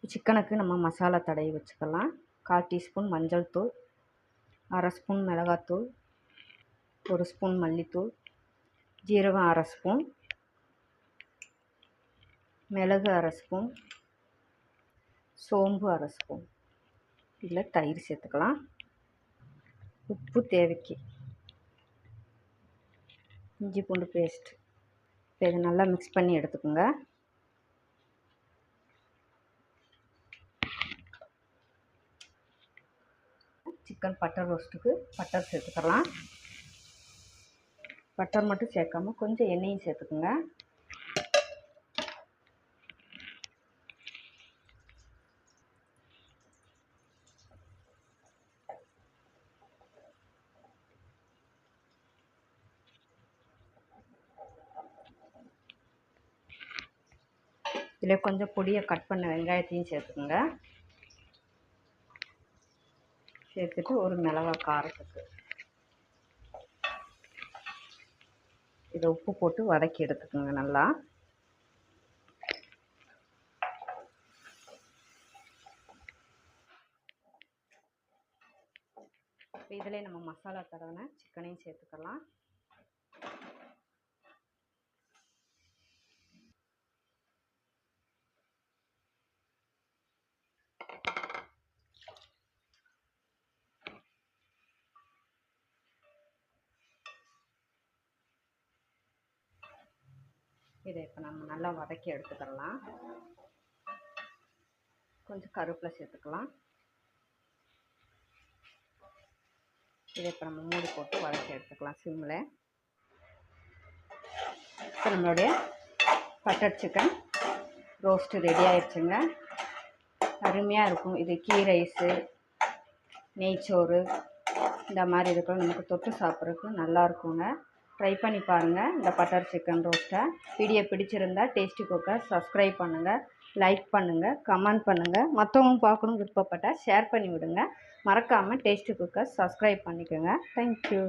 சிக்கனுக்கு நம்ம மசாலா தடவி வச்சுக்கலாம். 1/4 டீஸ்பூன் மஞ்சள் தூள், 1/2 ஸ்பூன் மிளகாத்தூள், 1 ஸ்பூன் மல்லித்தூள், ஜீரகம் 1/2 ஸ்பூன், மிளகு 1/2 ஸ்பூன், சோம்பு 1/2 ஸ்பூன். இதில் தயிர் சேர்த்துக்கலாம். உப்பு தேவைக்கு. இஞ்சி பூண்டு பேஸ்ட். இப்போ இதை நல்லா மிக்ஸ் பண்ணி எடுத்துக்கோங்க. சிக்கன் பட்டர் ரோஸ்ட்டுக்கு பட்டர் சேர்த்துக்கலாம். பட்டர் மட்டும் சேர்க்காம கொஞ்சம் எண்ணெயும் சேர்த்துக்குங்க. இதில் கொஞ்சம் பொடியை கட் பண்ண வெங்காயத்தையும் சேர்த்துக்குங்க. சேர்த்துட்டு ஒரு மிளகாய் காரத்துக்கு இதை உப்பு போட்டு வதக்கி எடுத்துக்கோங்க நல்லா. இதில் நம்ம மசாலா தடவின சிக்கனையும் சேர்த்துக்கலாம். இதை இப்போ நம்ம நல்லா வதக்கி எடுத்துக்கலாம். கொஞ்சம் கருவேப்பிலை சேர்த்துக்கலாம். இதை இப்போ நம்ம மூடி போட்டு வதக்கி எடுத்துக்கலாம் சிம்மில். இப்போ நம்மளுடைய பட்டர் சிக்கன் ரோஸ்ட்டு ரெடி ஆயிடுச்சுங்க. அருமையாக இருக்கும். இது கீ ரைஸு, நெய்ச்சோறு இந்த மாதிரி இருக்கும். நமக்கு தொட்டு சாப்பிட்றதுக்கு நல்லாயிருக்குங்க. ட்ரை பண்ணி பாருங்கள் இந்த பட்டர் சிக்கன் ரோஸ்ட்டை. வீடியோ பிடிச்சிருந்தா டேஸ்டி குக்கர் சப்ஸ்கிரைப் பண்ணுங்கள், லைக் பண்ணுங்கள், கமெண்ட் பண்ணுங்கள். மற்றவங்க பார்க்கணும் விருப்பப்பட்டால் ஷேர் பண்ணி விடுங்க. மறக்காமல் டேஸ்டி குக்கர் சப்ஸ்கிரைப் பண்ணிக்கோங்க. தேங்க்யூ.